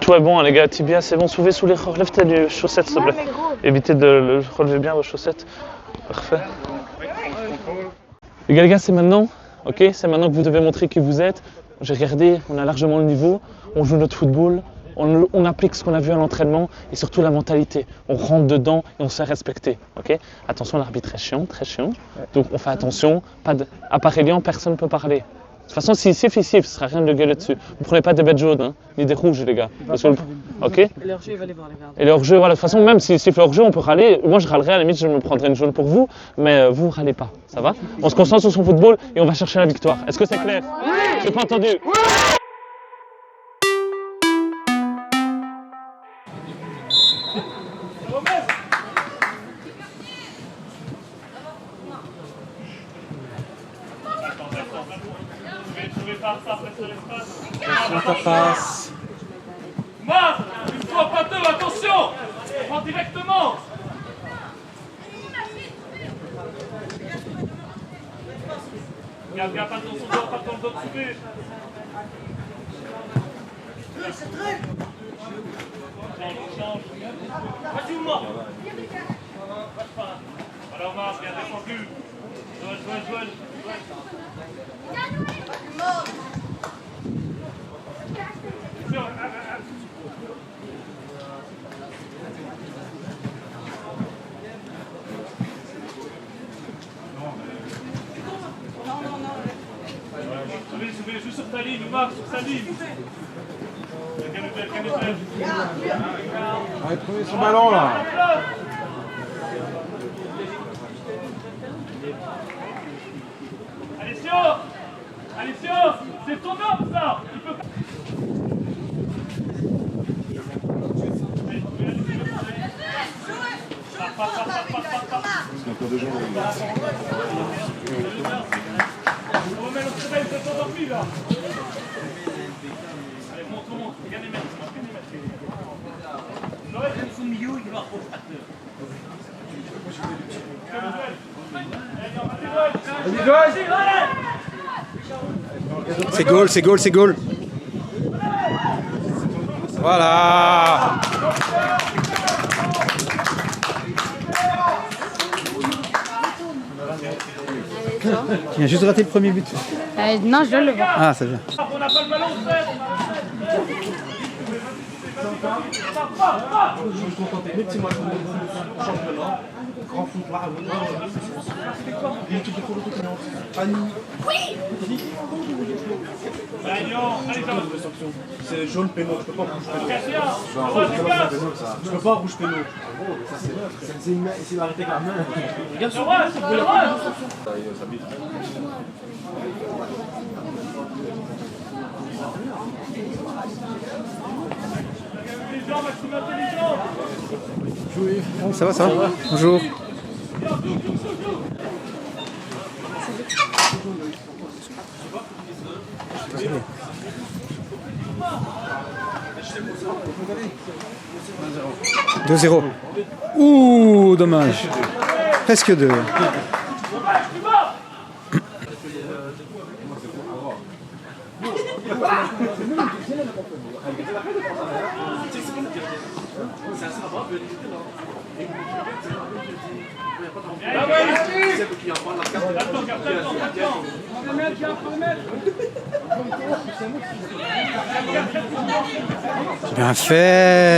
tout est bon, les gars. Tibia, c'est bon. Soulevez sous les relève tes chaussettes, s'il te plaît. Évitez de le relever bien vos chaussettes. Parfait. Les gars, c'est maintenant. Ok, c'est maintenant que vous devez montrer qui vous êtes. J'ai regardé, on a largement le niveau. On joue notre football. On applique ce qu'on a vu à l'entraînement et surtout la mentalité. On rentre dedans et on se fait respecter. Ok, attention, l'arbitre est chiant, très chiant. Donc on fait attention. À part Elian, personne ne peut parler. De toute façon, s'il siffle, ce ne sera rien de gueuler dessus. Vous ne prenez pas des bêtes jaunes, hein, ni des rouges, les gars. Ok. Et le hors-jeu, il va les voir, les verts. Et le hors-jeu, voilà. De toute façon, même s'il siffle hors-jeu, on peut râler. Moi, je râlerai, à la limite, je me prendrai une jaune pour vous. Mais vous, râlez pas. Ça va? On se concentre sur son football et on va chercher la victoire. Est-ce que c'est clair? Oui. J'ai pas entendu. Oui. Attention, ta passe. Marre, une fois pas deux, attention. Prends directement. Regarde, pas dans son dos, pas dans le dos de soulever. Change. Vas-y, moi. Alors, Marc, bien défendu. Joël. Soulevez, joue sur ta ligne, Marc, sur sa ligne. Allez, prenez son ballon là. Alessio, c'est ton homme ça. Il peut... Encore deux jours. On met le travail, c'est endormi là. Allez, montre. Regarde les mecs. Noël, il faut milieu, il va C'est goal. Voilà. Il a juste raté le premier but. Non, je dois le voir. Ah, c'est bien. On n'a pas le ballon, Je me contentais des petits matchs de championnat, grand foot, l'équipe de polo Annie. Oui. C'est jaune péno, je peux pas rouge péno. Je peux pas rouge péno. C'est d'arrêter la main. Regarde sur moi, c'est Ça va. Bonjour. « 2-0. Ouh, dommage. Presque 2.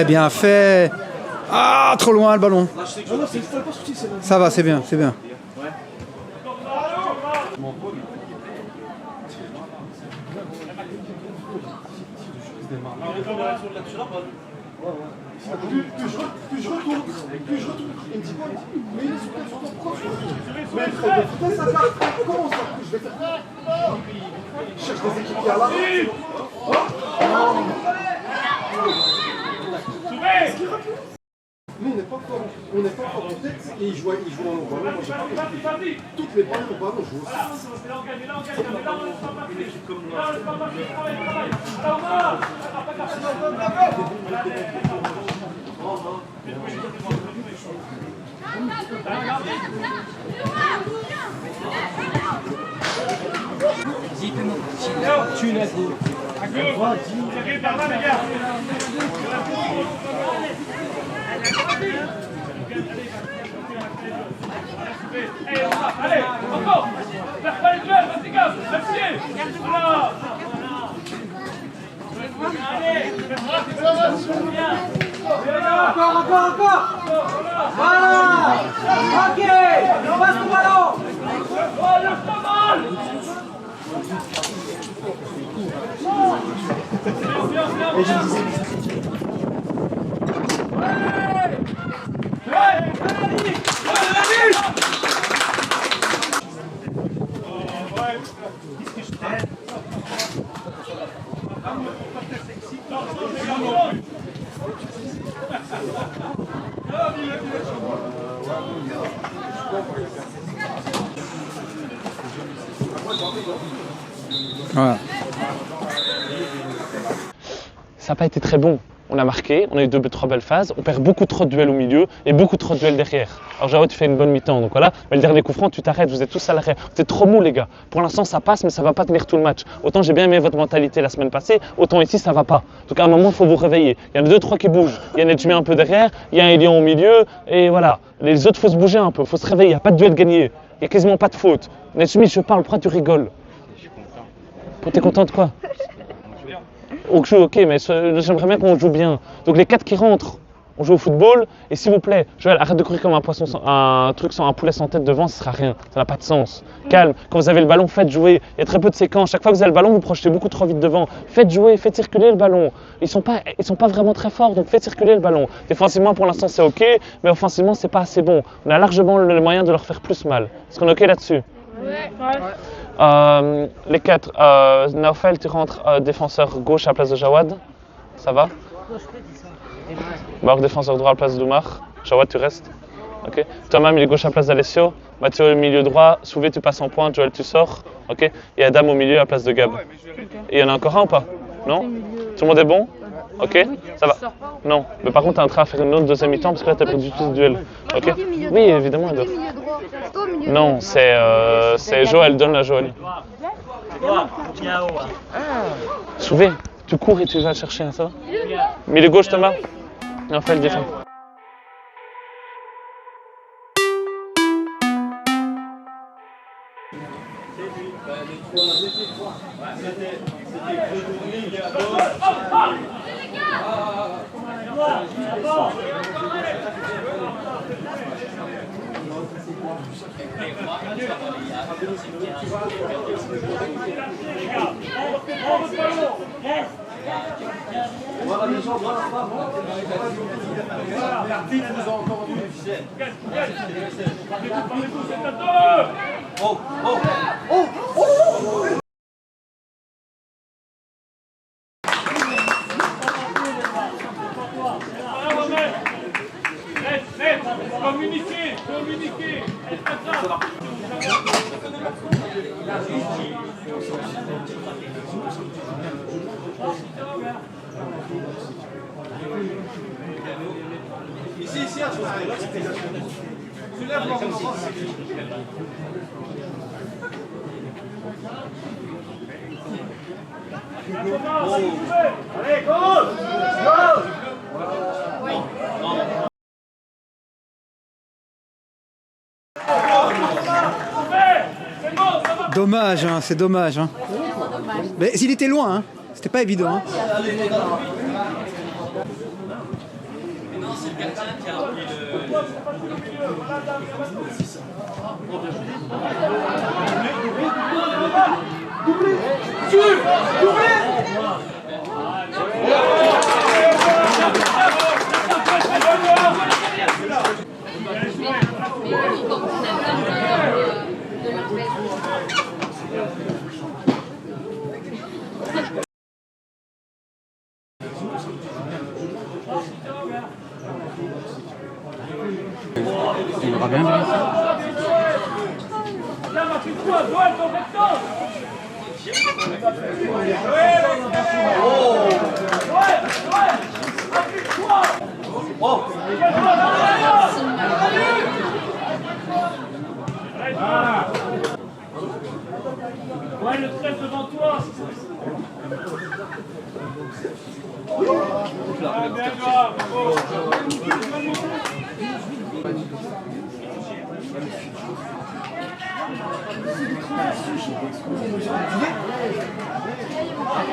Bien fait. Ah, trop loin le ballon. Ça va, c'est bien. Puis je retourne. Il me dit quoi? Mais il est super sur ton proche. Mais frère, comment ça? Je vais faire. Je cherche des équipes qui à l'arrêt. Nous, on n'est pas fort en tête et il joue en ballon. Moi, j'ai pas compris. Toutes les balles au ballon, je joue Tu l'as dit. Tirez par là, les gars. Allez, encore. Faire pas les duels, vas-y, gars. Merci. Voilà. Allez, Encore. Voilà. Ok. On passe au ballon. oh, le pas mal. Voilà. Ça n'a pas été très bon. On a marqué, on a eu 2-3 belles phases, on perd beaucoup trop de duels au milieu et beaucoup trop de duels derrière. Alors Jao, tu fais une bonne mi-temps, donc voilà, mais le dernier coup franc, tu t'arrêtes, vous êtes tous à l'arrêt. Vous êtes trop mou les gars. Pour l'instant ça passe, mais ça va pas tenir tout le match. Autant j'ai bien aimé votre mentalité la semaine passée, autant ici ça va pas. Donc à un moment, il faut vous réveiller. Il y en a 2-3 qui bougent. Il y a Nedjmi un peu derrière, il y a un Elian au milieu, et voilà. Les autres, faut se bouger un peu, faut se réveiller, il n'y a pas de duel gagné. Il n'y a quasiment pas de faute. Nedjmi, je parle, pourquoi tu rigoles? T'es content de quoi? On joue, ok, mais j'aimerais bien qu'on joue bien. Donc les 4 qui rentrent, on joue au football. Et s'il vous plaît, Joël, arrête de courir comme un poisson, un truc sans un poulet sans tête devant, ça sera rien. Ça n'a pas de sens. Calme. Quand vous avez le ballon, faites jouer. Il y a très peu de séquences. Chaque fois que vous avez le ballon, vous projetez beaucoup trop vite devant. Faites jouer, faites circuler le ballon. Ils sont pas vraiment très forts, donc faites circuler le ballon. Défensivement, pour l'instant, c'est ok, mais offensivement, c'est pas assez bon. On a largement le moyen de leur faire plus mal. Est-ce qu'on est ok là-dessus? Les 4, Naofel, tu rentres défenseur gauche à la place de Jawad, ça va? Borg, défenseur droit à la place d'Oumar, Jawad, tu restes? Ok. Thomas, milieu gauche à la place d'Alessio, Mathieu, milieu droit, Souvé, tu passes en pointe, Joël, tu sors, ok. Et Adam au milieu à la place de Gab. Et il y en a encore un ou pas? Non? Tout le monde est bon? Ok, ça va. Non, mais par contre, tu es en train de faire une autre deuxième mi-temps parce que là, tu as perdu tout ce duel. Ok? Oui, évidemment, Edo. Non, c'est Joël, donne à Joël. Souvé, tu cours et tu vas le chercher, hein, ça va? Milieu gauche, Thomas. Non, fais le défend. Communiquez. Ici, là, c'était là. Tu lèves l'enfant. Allez, go! Dommage, hein, c'est dommage. Hein. Mais il était loin, hein. C'était pas évident. Hein. Il aura bien vu. Ouais, le stress devant toi.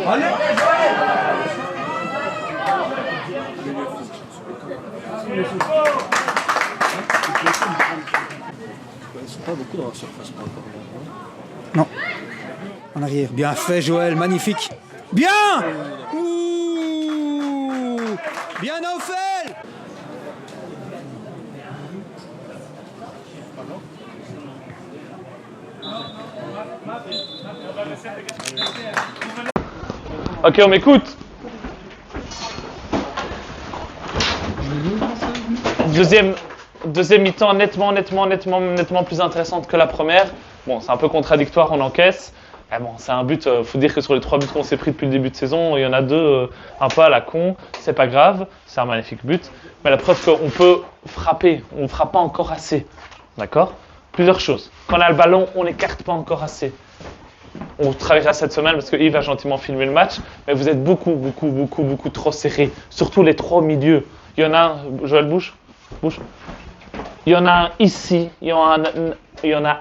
Allez. Ils sont pas beaucoup dans la surface par rapport à là. Non. En arrière. Bien fait, Joël. Magnifique. Bien. Ouh. Bien, Naufel. Ok, on m'écoute. Deuxième mi-temps nettement plus intéressante que la première. Bon, c'est un peu contradictoire, on encaisse. Mais bon, c'est un but, faut dire que sur les 3 buts qu'on s'est pris depuis le début de saison, il y en a 2 un peu à la con. C'est pas grave, c'est un magnifique but. Mais la preuve qu'on peut frapper, on ne frappe pas encore assez. D'accord ? Plusieurs choses. Quand on a le ballon, on n'écarte pas encore assez. On travaillera cette semaine parce que Yves a gentiment filmé le match, mais vous êtes beaucoup trop serrés. Surtout les 3 milieux. Il y en a un, Joël, bouge. Il y en a un ici, il y en a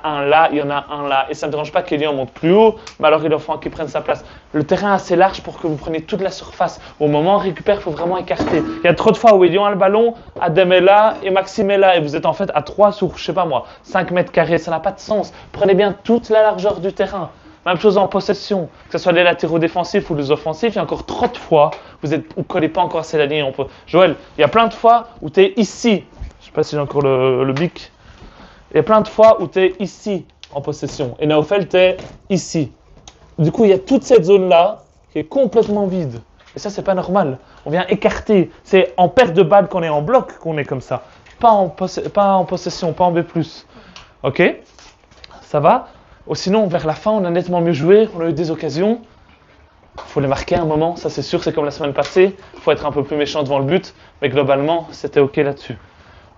un là, il y en a un là. Et ça ne me dérange pas qu'Elian monte plus haut, mais alors il faut qu'il prenne sa place. Le terrain est assez large pour que vous preniez toute la surface. Au moment où on récupère, il faut vraiment écarter. Il y a trop de fois où Elian a le ballon, Adem est là et Maxime est là. Et vous êtes en fait à 3 sur, 5 mètres carrés. Ça n'a pas de sens. Prenez bien toute la largeur du terrain. Même chose en possession, que ce soit les latéraux défensifs ou les offensifs, il y a encore trop de fois où vous ne collez pas encore assez la ligne. Joël, il y a plein de fois où tu es ici. Je ne sais pas si j'ai encore le bic. Il y a plein de fois où tu es ici en possession. Et Naufel, tu es ici. Du coup, il y a toute cette zone-là qui est complètement vide. Et ça, c'est pas normal. On vient écarter. C'est en perte de balle qu'on est en bloc qu'on est comme ça. Pas en possession, pas en B+. Ok ? Ça va ? Sinon, vers la fin, on a nettement mieux joué, on a eu des occasions. Il faut les marquer à un moment, ça c'est sûr, c'est comme la semaine passée. Il faut être un peu plus méchant devant le but, mais globalement, c'était ok là-dessus.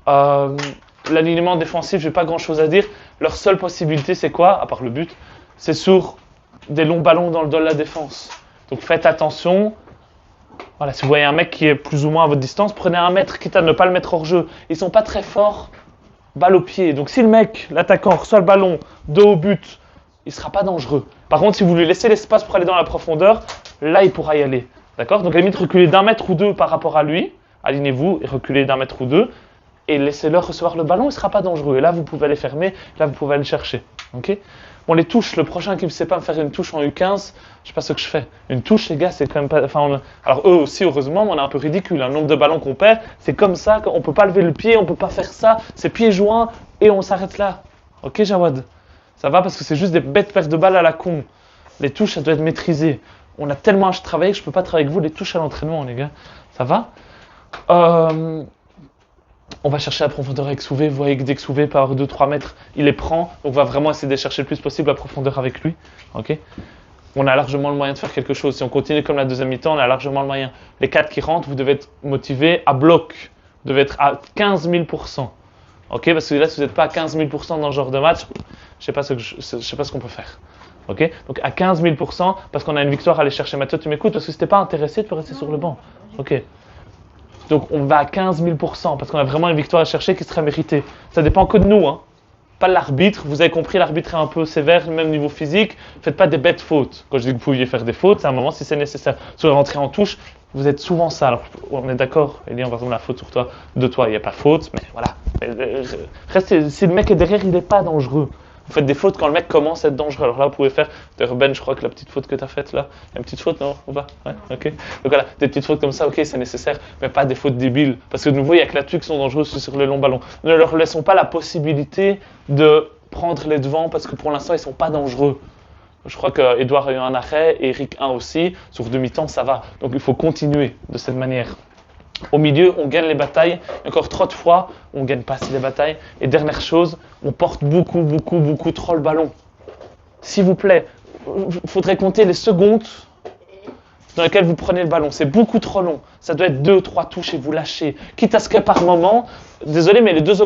L'alignement défensif, j'ai pas grand-chose à dire. Leur seule possibilité, c'est quoi, à part le but ? C'est sur des longs ballons dans le dos de la défense. Donc faites attention. Voilà, si vous voyez un mec qui est plus ou moins à votre distance, prenez un mètre, quitte à ne pas le mettre hors jeu. Ils sont pas très forts. Balle au pied. Donc si le mec, l'attaquant, reçoit le ballon dos au but, il ne sera pas dangereux. Par contre, si vous lui laissez l'espace pour aller dans la profondeur, là, il pourra y aller. D'accord ? Donc à la limite, reculez d'1 mètre ou 2 par rapport à lui. Alignez-vous et reculez d'1 mètre ou 2. Et laissez-le recevoir le ballon, il ne sera pas dangereux. Et là, vous pouvez aller fermer. Là, vous pouvez aller le chercher. Ok ? Bon, les touches, le prochain qui ne sait pas me faire une touche en U15, je ne sais pas ce que je fais. Une touche, les gars, c'est quand même pas... Alors eux aussi, heureusement, mais on est un peu ridicule. Le nombre de ballons qu'on perd, c'est comme ça qu'on ne peut pas lever le pied, on ne peut pas faire ça. C'est pieds joints et on s'arrête là. Ok, Jawad ? Ça va parce que c'est juste des bêtes pertes de balles à la con. Les touches, ça doit être maîtrisé. On a tellement à travailler que je ne peux pas travailler avec vous les touches à l'entraînement, les gars. Ça va ? On va chercher la profondeur avec Souvé. Vous voyez que dès que Souvé part 2-3 mètres, il les prend. Donc on va vraiment essayer de chercher le plus possible la profondeur avec lui. Ok ? On a largement le moyen de faire quelque chose. Si on continue comme la deuxième mi-temps, on a largement le moyen. Les 4 qui rentrent, vous devez être motivés à bloc. Vous devez être à 15 000%. Ok ? Parce que là, si vous n'êtes pas à 15 000% dans ce genre de match, je sais pas ce qu'on peut faire. Ok ? Donc à 15 000%, parce qu'on a une victoire à aller chercher. Mathieu, tu m'écoutes ? Parce que si t'es pas intéressé, tu peux rester sur le banc. Ok ? Donc on va à 15 000% parce qu'on a vraiment une victoire à chercher qui serait méritée. Ça dépend que de nous, hein. Pas de l'arbitre. Vous avez compris, l'arbitre est un peu sévère, même niveau physique. Faites pas des bêtes fautes. Quand je dis que vous pouviez faire des fautes, c'est un moment si c'est nécessaire. Sur rentrer en touche, vous êtes souvent ça. Alors on est d'accord, Elie, on va prendre la faute sur toi. De toi, il n'y a pas faute, mais voilà. Restez, si le mec est derrière, il n'est pas dangereux. Vous faites des fautes quand le mec commence à être dangereux. Alors là, vous pouvez faire, Ben, je crois que la petite faute que tu as faite là, il y a une petite faute, non ? Ou pas ? Ouais, ok. Donc voilà, des petites fautes comme ça, ok, c'est nécessaire, mais pas des fautes débiles. Parce que de nouveau, il y a que là-dessus qui sont dangereuses sur le long ballon. Ne leur laissons pas la possibilité de prendre les devants parce que pour l'instant, ils ne sont pas dangereux. Je crois qu'Edouard a eu un arrêt, et Eric un aussi. Sur demi-temps, ça va. Donc il faut continuer de cette manière. Au milieu, on gagne les batailles. Et encore trop de fois, on ne gagne pas assez les batailles. Et dernière chose, on porte beaucoup trop le ballon. S'il vous plaît, il faudrait compter les secondes dans lesquels vous prenez le ballon. C'est beaucoup trop long. Ça doit être 2-3 touches et vous lâchez. Quitte à ce que par moment, désolé, mais les 3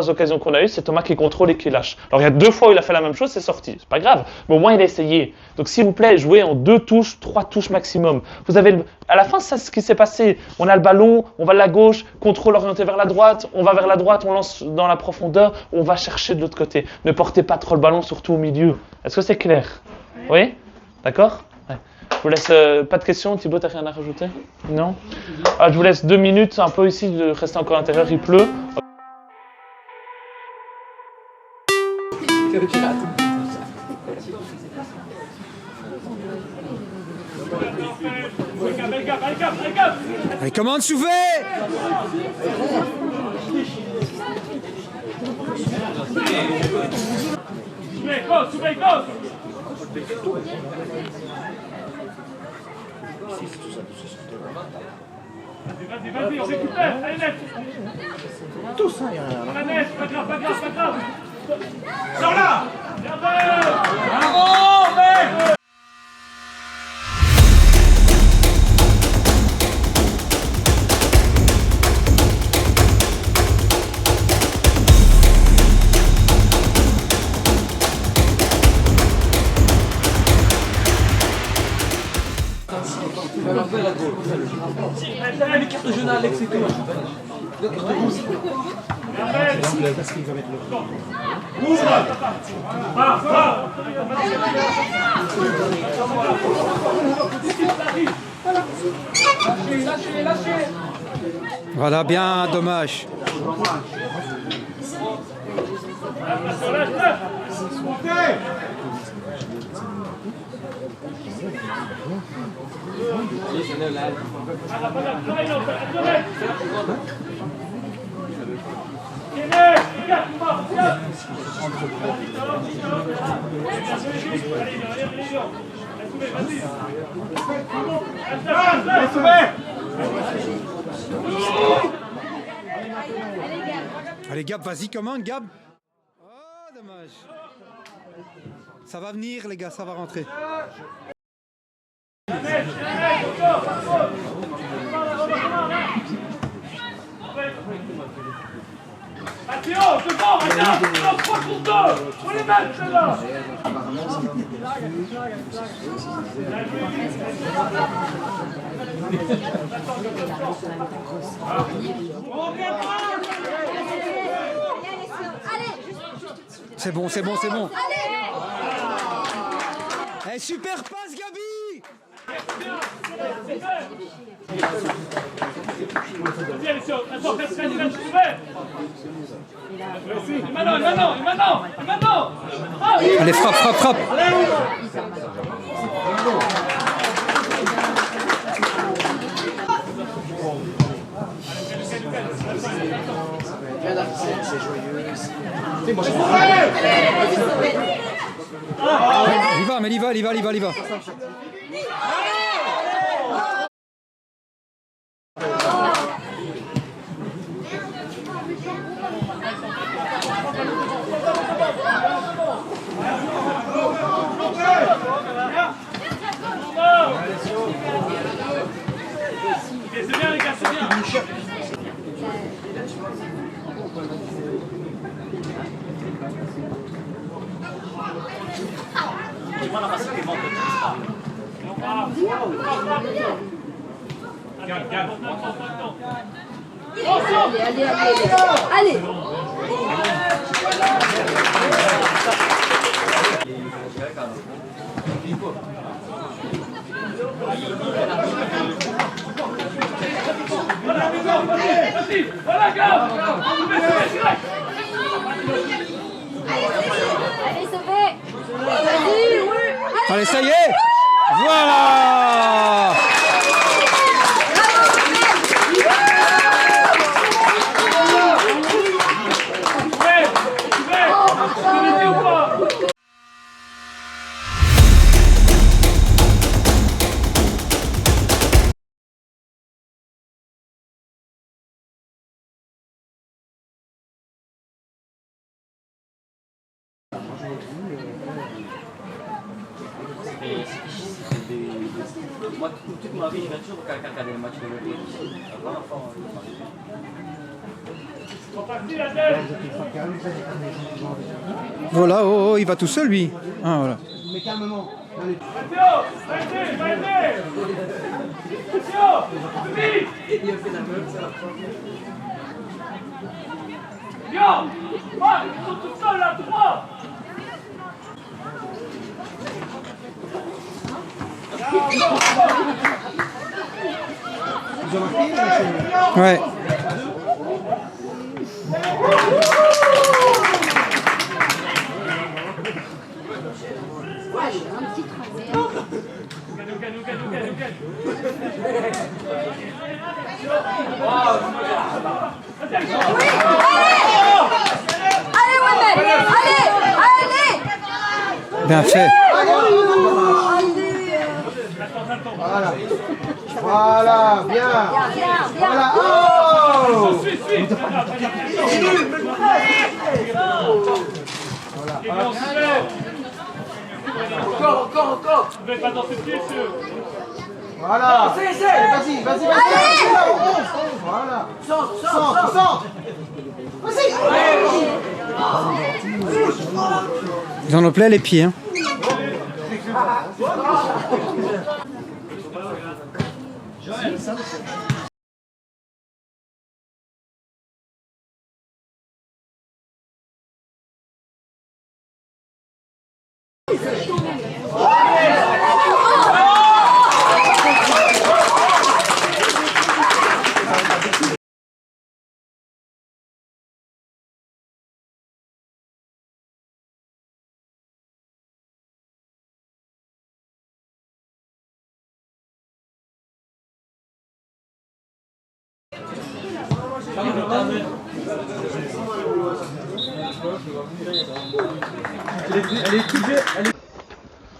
occasions qu'on a eues, c'est Thomas qui contrôle et qui lâche. Alors il y a 2 fois où il a fait la même chose, c'est sorti. C'est pas grave. Mais au moins il a essayé. Donc s'il vous plaît, jouez en 2 touches, 3 touches maximum. Vous avez à la fin, c'est ce qui s'est passé. On a le ballon, on va de la gauche, contrôle orienté vers la droite, on va vers la droite, on lance dans la profondeur, on va chercher de l'autre côté. Ne portez pas trop le ballon, surtout au milieu. Est-ce que c'est clair? Oui? D'accord? Ouais. Je vous laisse, pas de questions. Thibaut, t'as rien à rajouter? Non? Alors, je vous laisse 2 minutes, un peu ici, de rester encore à l'intérieur, il pleut. Allez, commande, Souvé! Souvez, cause. Vas-y, on récupère, allez net. Tous, hein, on la net, pas grave. Sors là. Bravo, mec. Les cartes jaunes à Alex et tout. Voilà, bien, dommage. Allez Gab, vas-y, commande Gab. Oh, dommage. Ça va venir les gars, ça va rentrer. Attention, devant, regarde, 3 pour 2, on les met ceux-là. C'est bon. Eh, super passe Gabi. Attends, et maintenant. Allez, frappe. Il va. C'est bien les gars, c'est bien. Allez. Voilà, gars. Allez, sauvé. Vas-y, oui. Allez, ça y est. Voilà. Moi, toute ma vie, je viens toujours regarder les matchs de rugby. Voilà, oh, il va tout seul lui. Ah, voilà. Mais calmement. Viens! Ah, ils sont tout seuls là, trois! Ouais. Allez, Wemel! Allez! Allez! Bien fait. Voilà. Voilà, bien. Bien. Voilà. Oh! Encore. Vous n'avez pas dans ce pied, monsieur. Voilà. Vas-y. Voilà. Centre. Vas-y. Ils en ont plein les pieds. Hein.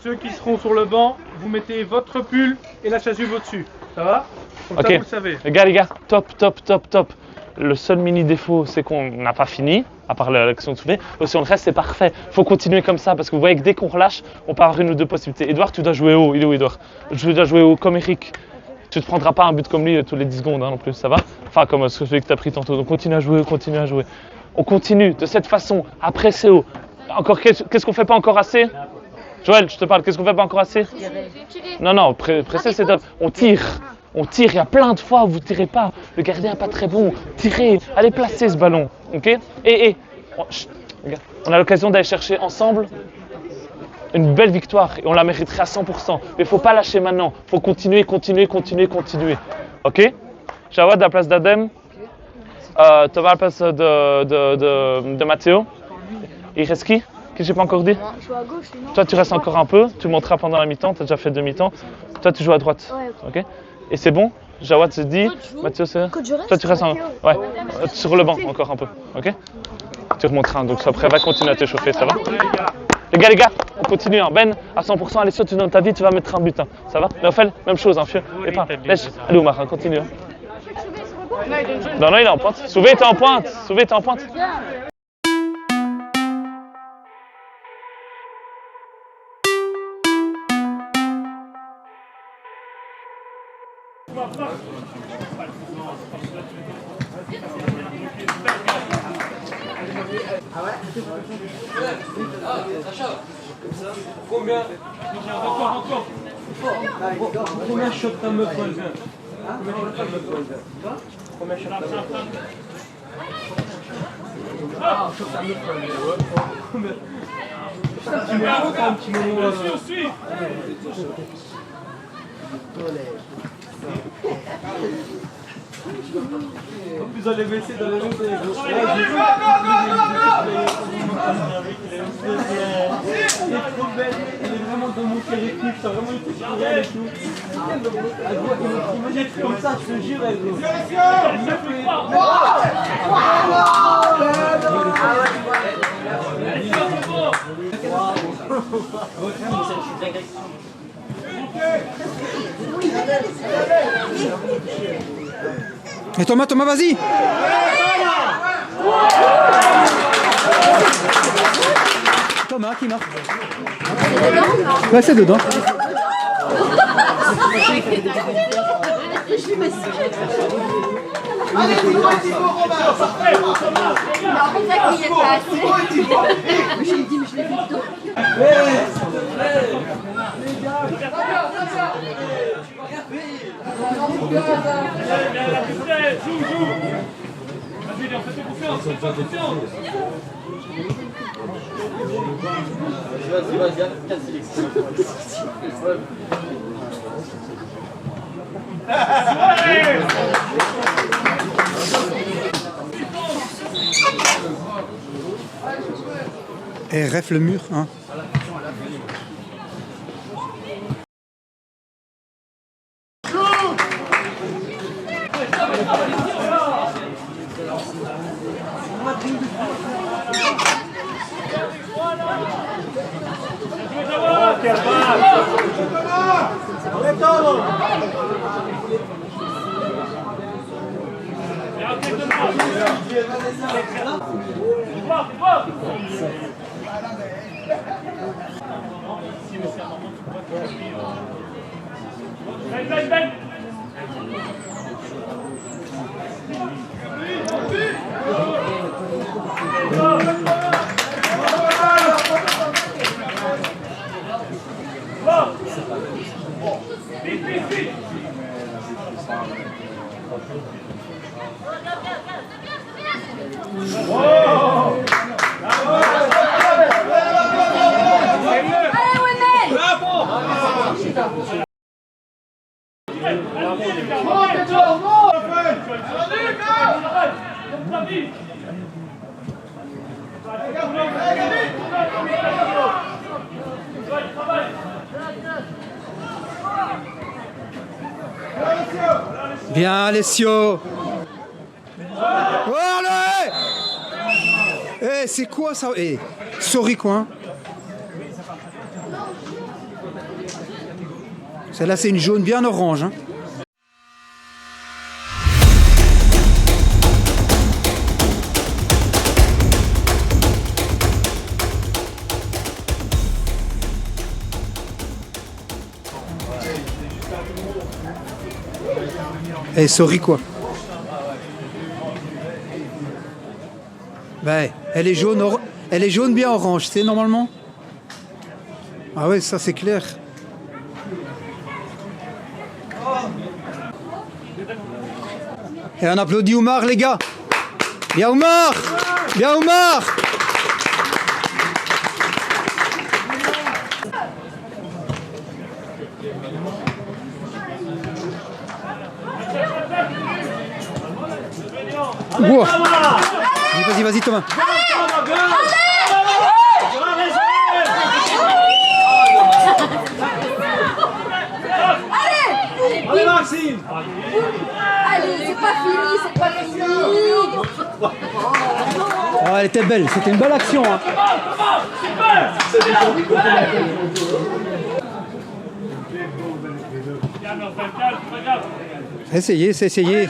Ceux qui seront sur le banc, vous mettez votre pull et la chasuble au-dessus. Ça va? Comme ça, vous le savez. Les gars, top. Le seul mini défaut, c'est qu'on n'a pas fini, à part l'action de soulever. Aussi, le reste, c'est parfait. Il faut continuer comme ça, parce que vous voyez que dès qu'on relâche, on part avoir une ou deux possibilités. Edouard, tu dois jouer haut. Il est où, Edouard? Tu dois jouer haut comme Eric. Tu ne te prendras pas un but comme lui tous les 10 secondes hein, non plus, ça va? Enfin, comme celui que tu as pris tantôt. Donc, continue à jouer. On continue de cette façon, à presser haut. Encore, qu'est-ce qu'on fait pas encore assez? Joël, je te parle, qu'est-ce qu'on fait pas encore assez? Non, presser, c'est top. On tire, il y a plein de fois où vous ne tirez pas. Le gardien n'est pas très bon. Tirez, allez placer ce ballon, ok? On a l'occasion d'aller chercher ensemble une belle victoire et on la mériterait à 100%. Mais il ne faut pas lâcher maintenant. Il faut continuer. Ok? Jawad à la place d'Adem. Thomas à la place de Mathéo. Il reste qui? Que j'ai pas encore dit? Je joue à gauche, non? Toi, tu restes encore un peu. Tu monteras pendant la mi-temps. Tu as déjà fait 2 mi-temps. Toi, tu joues à droite. Ouais, ok. Et c'est bon? Jawad se dit. Mathéo, c'est. Toi, tu restes ouais. Sur le banc encore un peu. Ok? Tu remonteras. Donc après, va continuer à t'échauffer. Ça va? Les gars, on continue. Hein. Ben, à 100%, allez, soit tu dans ta vie, tu vas mettre un but. Hein. Ça va? Mais Raphaël, même chose. Hein, et pas. Laisse. Allez, Omar, hein, continue. Hein. Non, il est en pointe. Souvé, t'es en pointe. Combien de shots t'as me fait? Vous allez baisser dans les rues. Elle est trop belle, elle est vraiment dans mon territoire, t'as vraiment été sur elle et tout. Elle voit qu'il me dit comme ça, je te jure, elle Et Thomas, vas-y. Thomas qui marque. Ouais, c'est dedans. Allez, Thibaut et Thibaut, Romain. On dirait qu'il est pas assez. J'ai dit, mais je l'ai vu tôt. Joue. Vas-y, Léon, fais-toi confiance, fais-toi confiance. Vas-y, casse Et ref le mur, hein. Ben. Vite. Allez, Wemel. Bien, Alessio. Oh, allez. Eh, c'est quoi ça? Eh, sorry quoi. Hein. Celle-là, c'est une jaune bien orange. Hein. Eh, sorry quoi. Ben, elle est jaune bien orange, c'est normalement. Ah ouais, ça c'est clair. Et on applaudit Oumar les gars. Bien Oumar. Bien Oumar. Wow. Vas-y Thomas. Allez Maxime. Allez, c'est pas fini. Oh, elle était belle, c'était une belle action. Hein. Essayez, c'est essayé.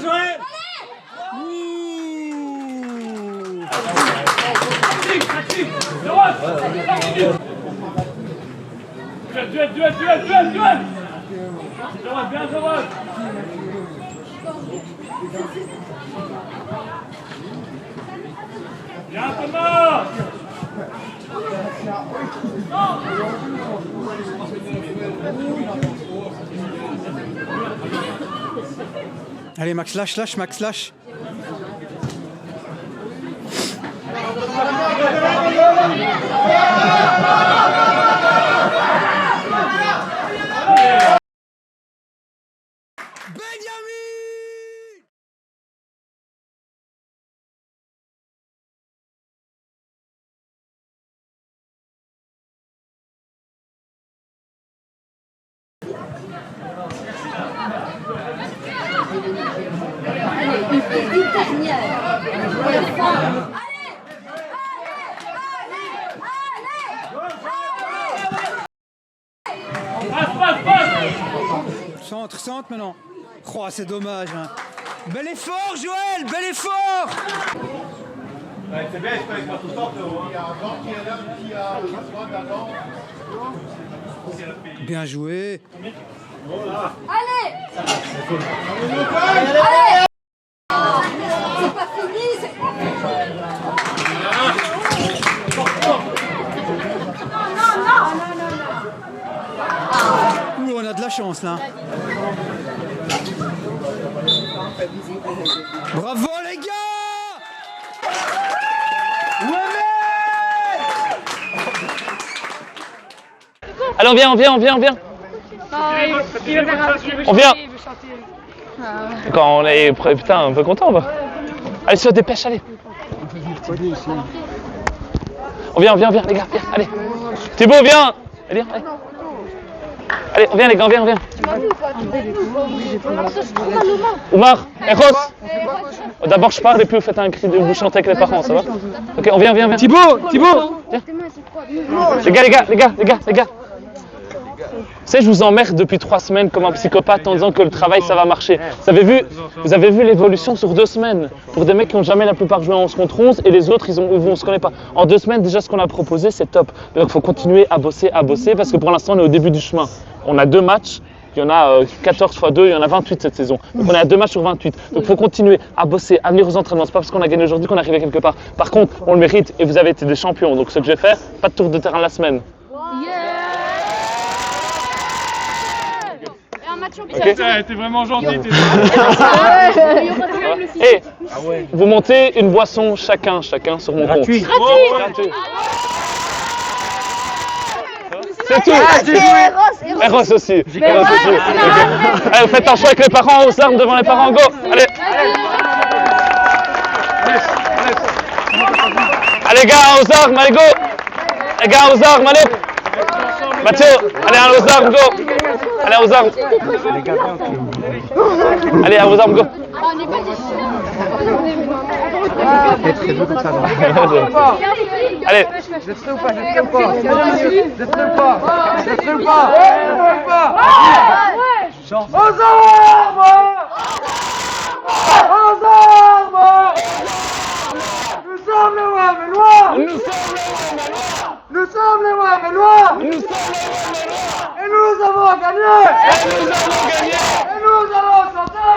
Duel. Bien, Jawad. Bien, Thomas. Allez Max, lâche, Max, lâche. Une dernière. Centre maintenant. Oh, c'est dommage. Hein. Bel effort, Joël, bel effort. C'est bien, je peux être tout le temps, il y a un blanc qui est là, qui a le droit d'avant. Bien joué. Allez. C'est pas fini, c'est... Ouh, on a de la chance là. Bravo les gars! Allez, on vient. Il veut faire un On vient. il veut chanter. Quand on est putain, un peu content, bah. Allez, se dépêche, allez. On vient, les gars, viens, allez. Thibaut, viens. Allez. Allez, on vient, les gars, on vient. Oumar, Eros. D'abord, je parle et puis vous faites un cri de vous chantez avec les parents, ça va? Ok, on vient. Thibaut. Viens. Les gars. Tu sais, je vous emmerde depuis 3 semaines comme un psychopathe en disant que le travail ça va marcher. Vous avez vu l'évolution sur 2 semaines pour des mecs qui n'ont jamais la plupart joué en 11 contre 11 et les autres on se connaît pas. En 2 semaines déjà ce qu'on a proposé c'est top. Donc il faut continuer à bosser parce que pour l'instant on est au début du chemin. On a 2 matchs, il y en a 14 x 2, il y en a 28 cette saison. Donc on est à 2 matchs sur 28. Donc il faut continuer à bosser, à venir aux entraînements. C'est pas parce qu'on a gagné aujourd'hui qu'on arrive quelque part. Par contre on le mérite et vous avez été des champions. Donc ce que je vais faire, pas de tour de terrain la semaine. Okay. T'es vraiment gentil. Et vous montez une boisson chacun sur mon compte. Gratuit. C'est tout. Eros aussi. Allez, vous faites un choix avec les parents aux armes devant les parents. Go. Allez. Allez gars, aux armes, allez go. Les gars, aux armes, allez. Mathieu, allez aux armes, go. Allez aux armes. Allez à vos armes, go. Allez. Nous sommes les Wamélois. Et nous avons gagné. Et nous allons chanter.